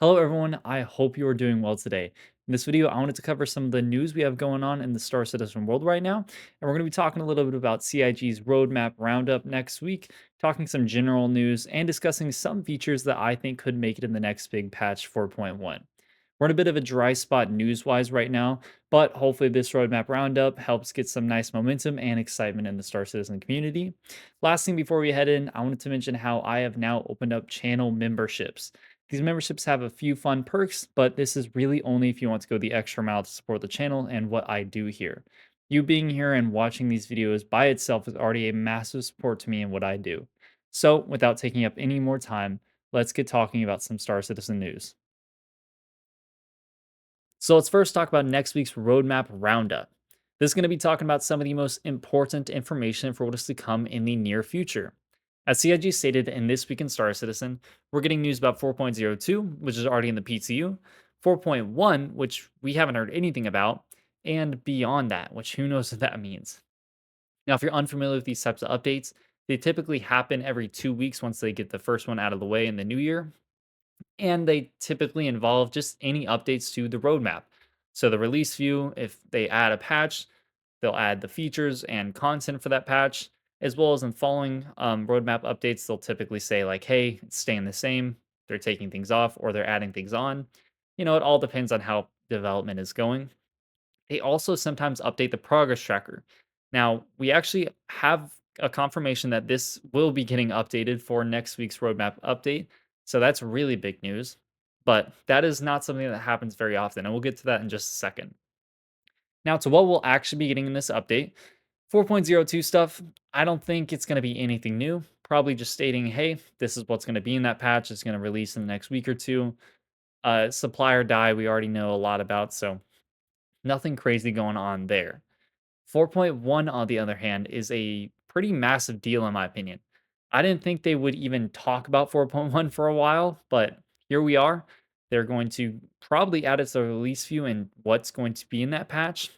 Hello, everyone. I hope you are doing well today. In this video, I wanted to cover some of the news we have going on in the Star Citizen world right now. And we're going to be talking a little bit about CIG's roadmap roundup next week, talking some general news, and discussing some features that I think could make it in the next big patch 4.1. We're in a bit of a dry spot news wise right now, but hopefully, this roadmap roundup helps get some nice momentum and excitement in the Star Citizen community. Last thing before we head in, I wanted to mention how I have now opened up channel memberships. These memberships have a few fun perks, but this is really only if you want to go the extra mile to support the channel and what I do here. You being here and watching these videos by itself is already a massive support to me and what I do. So, without taking up any more time, let's get talking about some Star Citizen news. So let's first talk about next week's roadmap roundup. This is going to be talking about some of the most important information for what is to come in the near future. As CIG stated in This Week in Star Citizen, we're getting news about 4.02, which is already in the PTU, 4.1, which we haven't heard anything about, and beyond that, which who knows what that means. Now, if you're unfamiliar with these types of updates, they typically happen every 2 weeks once they get the first one out of the way in the new year, and they typically involve just any updates to the roadmap. So the release view, if they add a patch, they'll add the features and content for that patch, as well as in following roadmap updates, they'll typically say like, "Hey, it's staying the same." They're taking things off or they're adding things on. It all depends on how development is going. They also sometimes update the progress tracker. Now, we actually have a confirmation that this will be getting updated for next week's roadmap update. So that's really big news. But that is not something that happens very often. And we'll get to that in just a second. Now, to what we'll actually be getting in this update 4.02 stuff, I don't think it's going to be anything new. Probably just stating, hey, this is what's going to be in that patch. It's going to release in the next week or two. Supplier die, we already know a lot about. So nothing crazy going on there. 4.1, on the other hand, is a pretty massive deal in my opinion. I didn't think they would even talk about 4.1 for a while, but here we are. They're going to probably add it to the release view and what's going to be in that patch.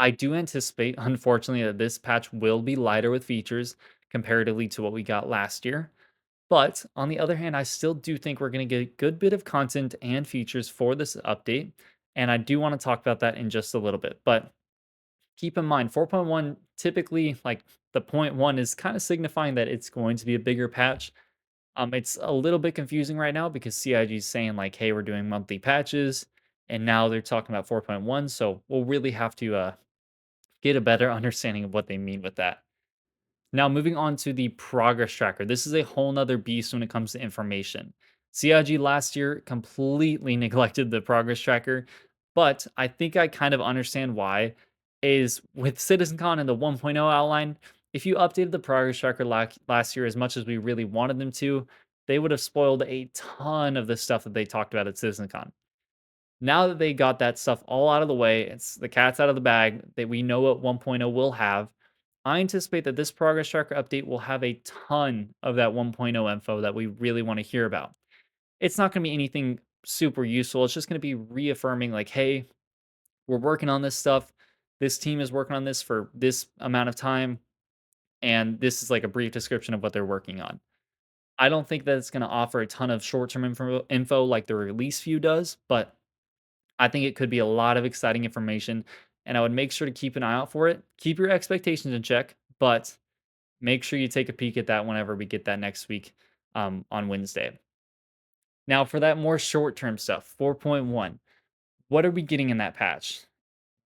I do anticipate, unfortunately, that this patch will be lighter with features comparatively to what we got last year. But on the other hand, I still do think we're going to get a good bit of content and features for this update. And I do want to talk about that in just a little bit. But keep in mind 4.1 typically like the point one is kind of signifying that it's going to be a bigger patch. It's a little bit confusing right now because CIG is saying like, hey, we're doing monthly patches, and now they're talking about 4.1. So we'll really have to get a better understanding of what they mean with that. Now, moving on to the progress tracker. This is a whole nother beast when it comes to information. CIG last year completely neglected the progress tracker, but I think I kind of understand why. Is with CitizenCon and the 1.0 outline, if you updated the progress tracker last year as much as we really wanted them to, they would have spoiled a ton of the stuff that they talked about at CitizenCon. Now that they got that stuff all out of the way, it's the cat's out of the bag that we know what 1.0 will have. I anticipate that this progress tracker update will have a ton of that 1.0 info that we really want to hear about. It's not going to be anything super useful. It's just going to be reaffirming, like, hey, we're working on this stuff. This team is working on this for this amount of time. And this is like a brief description of what they're working on. I don't think that it's going to offer a ton of short term info like the release view does, but I think it could be a lot of exciting information, and I would make sure to keep an eye out for it. Keep your expectations in check, but make sure you take a peek at that whenever we get that next week on Wednesday. Now, for that more short term stuff, 4.1, what are we getting in that patch?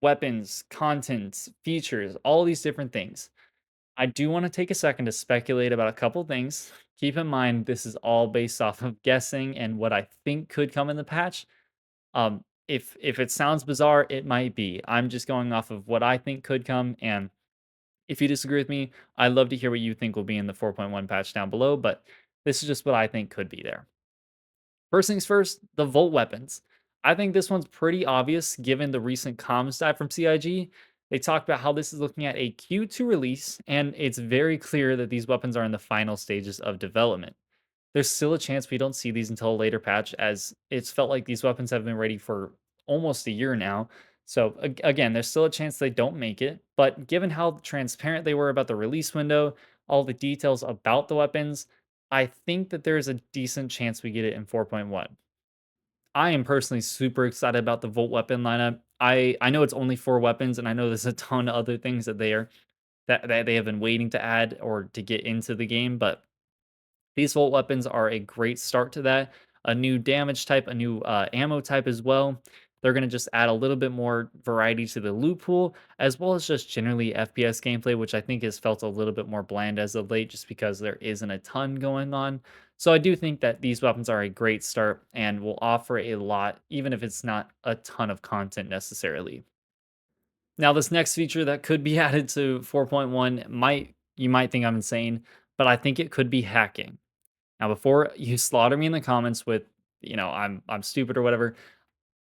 Weapons, content, features, all these different things. I do want to take a second to speculate about a couple things. Keep in mind, this is all based off of guessing and what I think could come in the patch. If it sounds bizarre, it might be. I'm just going off of what I think could come, and if you disagree with me, I'd love to hear what you think will be in the 4.1 patch down below, but this is just what I think could be there. First things first, the Volt weapons. I think this one's pretty obvious given the recent comms dive from CIG. They talked about how this is looking at a Q2 release, and it's very clear that these weapons are in the final stages of development. There's still a chance we don't see these until a later patch, as it's felt like these weapons have been ready for almost a year now. So, again, there's still a chance they don't make it. But given how transparent they were about the release window, all the details about the weapons, I think that there's a decent chance we get it in 4.1. I am personally super excited about the Volt weapon lineup. I know it's only 4 weapons, and I know there's a ton of other things that they have been waiting to add or to get into the game, but these Volt weapons are a great start to that. A new damage type, a new ammo type as well. They're going to just add a little bit more variety to the loot pool, as well as just generally FPS gameplay, which I think has felt a little bit more bland as of late, just because there isn't a ton going on. So I do think that these weapons are a great start and will offer a lot, even if it's not a ton of content necessarily. Now, this next feature that could be added to 4.1 you might think I'm insane, but I think it could be hacking. Now, before you slaughter me in the comments with, I'm stupid or whatever,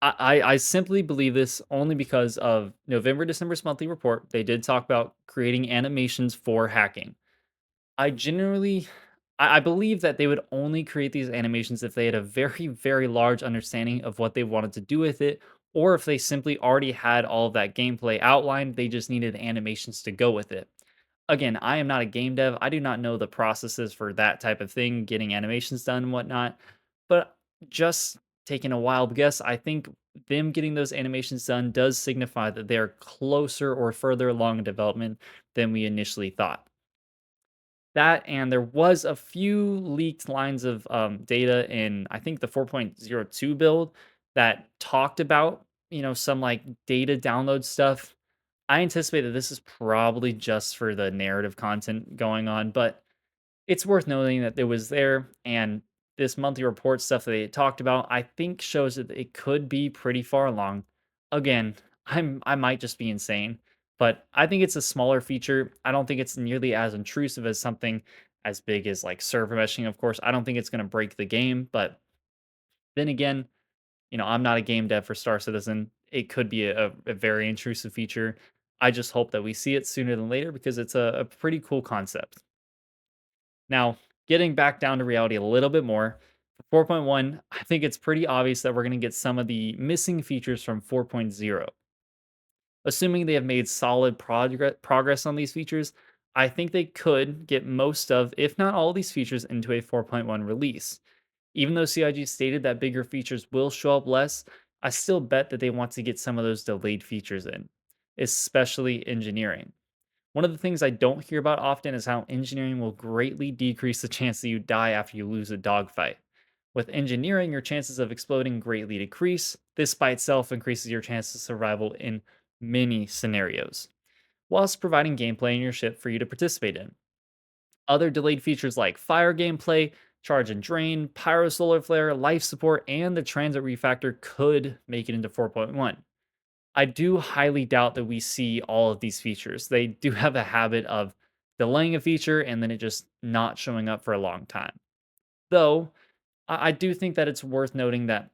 I simply believe this only because of November, December's monthly report. They did talk about creating animations for hacking. I generally I believe that they would only create these animations if they had a very, very large understanding of what they wanted to do with it, or if they simply already had all of that gameplay outlined, they just needed animations to go with it. Again, I am not a game dev. I do not know the processes for that type of thing, getting animations done and whatnot. But just taking a wild guess, I think them getting those animations done does signify that they're closer or further along in development than we initially thought. That and there was a few leaked lines of data in I think the 4.02 build that talked about some like data download stuff. I anticipate that this is probably just for the narrative content going on, but it's worth noting that it was there, and this monthly report stuff that they talked about, I think shows that it could be pretty far along. Again, I might just be insane, but I think it's a smaller feature. I don't think it's nearly as intrusive as something as big as like server meshing, of course. I don't think it's going to break the game, but then again, I'm not a game dev for Star Citizen. It could be a very intrusive feature. I just hope that we see it sooner than later because it's a pretty cool concept. Now, getting back down to reality a little bit more, for 4.1, I think it's pretty obvious that we're going to get some of the missing features from 4.0. Assuming they have made solid progress on these features, I think they could get most of, if not all, these features into a 4.1 release. Even though CIG stated that bigger features will show up less, I still bet that they want to get some of those delayed features in, especially engineering. One of the things I don't hear about often is how engineering will greatly decrease the chance that you die after you lose a dogfight. With engineering, your chances of exploding greatly decrease. This by itself increases your chances of survival in many scenarios, whilst providing gameplay in your ship for you to participate in. Other delayed features like fire gameplay, charge and drain, pyro solar flare, life support, and the transit refactor could make it into 4.1. I do highly doubt that we see all of these features. They do have a habit of delaying a feature and then it just not showing up for a long time. Though, I do think that it's worth noting that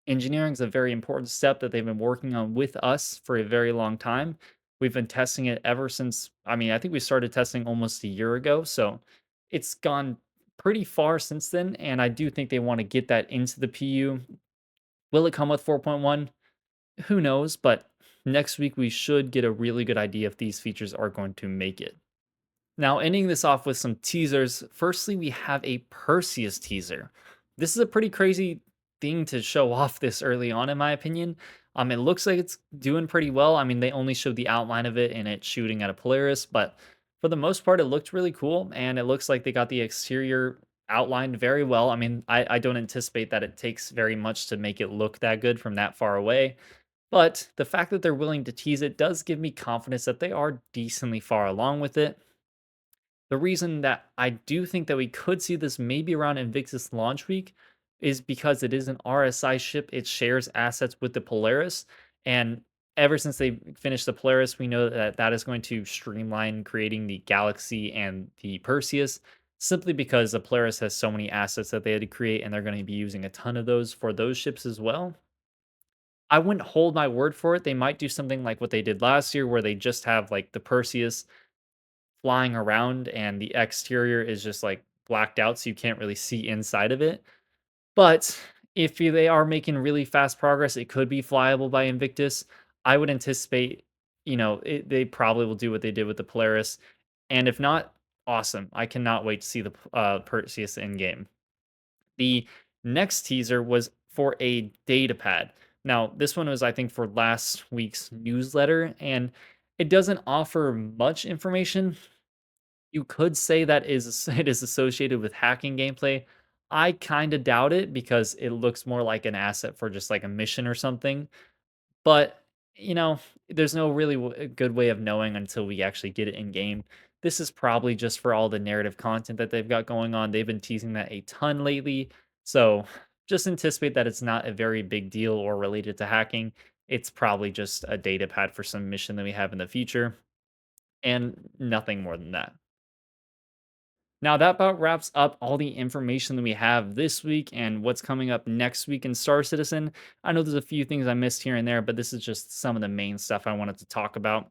engineering is a very important step that they've been working on with us for a very long time. We've been testing it ever since, I think we started testing almost a year ago. So it's gone pretty far since then. And I do think they want to get that into the PU. Will it come with 4.1? Who knows? But next week we should get a really good idea if these features are going to make it. Now, ending this off with some teasers. Firstly, we have a Perseus teaser. This is a pretty crazy thing to show off this early on, in my opinion. It looks like it's doing pretty well. I mean, they only showed the outline of it and it's shooting at a Polaris, but for the most part, it looked really cool. And it looks like they got the exterior outlined very well. I mean, I don't anticipate that it takes very much to make it look that good from that far away. But the fact that they're willing to tease it does give me confidence that they are decently far along with it. The reason that I do think that we could see this maybe around Invictus launch week is because it is an RSI ship. It shares assets with the Polaris. And ever since they finished the Polaris, we know that that is going to streamline creating the Galaxy and the Perseus simply because the Polaris has so many assets that they had to create, and they're going to be using a ton of those for those ships as well. I wouldn't hold my word for it. They might do something like what they did last year, where they just have like the Perseus flying around and the exterior is just like blacked out so you can't really see inside of it. But if they are making really fast progress, it could be flyable by Invictus. I would anticipate, they probably will do what they did with the Polaris. And if not, awesome. I cannot wait to see the Perseus in game. The next teaser was for a data pad. Now, this one was, I think, for last week's newsletter, and it doesn't offer much information. You could say that is it is associated with hacking gameplay. I kind of doubt it because it looks more like an asset for just like a mission or something. But, you know, there's no really good way of knowing until we actually get it in game. This is probably just for all the narrative content that they've got going on. They've been teasing that a ton lately. So just anticipate that it's not a very big deal or related to hacking. It's probably just a data pad for some mission that we have in the future and nothing more than that. Now, that about wraps up all the information that we have this week and what's coming up next week in Star Citizen. I know there's a few things I missed here and there, but this is just some of the main stuff I wanted to talk about.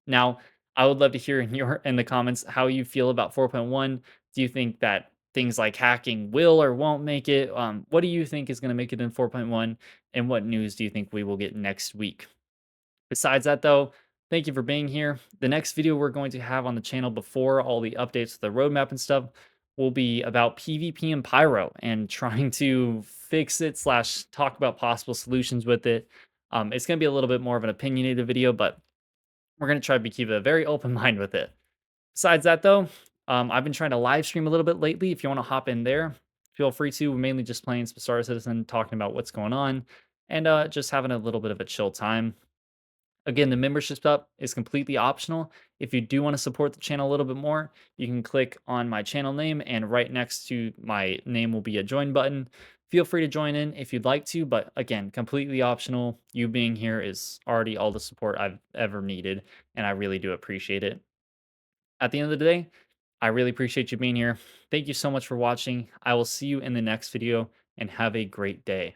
Now, I would love to hear in the comments how you feel about 4.1. Do you think that things like hacking will or won't make it? What do you think is going to make it in 4.1? And what news do you think we will get next week? Besides that, though, thank you for being here. The next video we're going to have on the channel before all the updates to the roadmap and stuff will be about PvP and Pyro and trying to fix it slash talk about possible solutions with it. It's going to be a little bit more of an opinionated video, but we're going to try to keep a very open mind with it. Besides that, though, I've been trying to live stream a little bit lately. If you want to hop in there, feel free to. We're mainly just playing some Star Citizen, talking about what's going on, and just having a little bit of a chill time. Again, the membership up is completely optional. If you do want to support the channel a little bit more, you can click on my channel name, and right next to my name will be a join button. Feel free to join in if you'd like to, but again, completely optional. You being here is already all the support I've ever needed, and I really do appreciate it. At the end of the day, I really appreciate you being here. Thank you so much for watching. I will see you in the next video, and have a great day.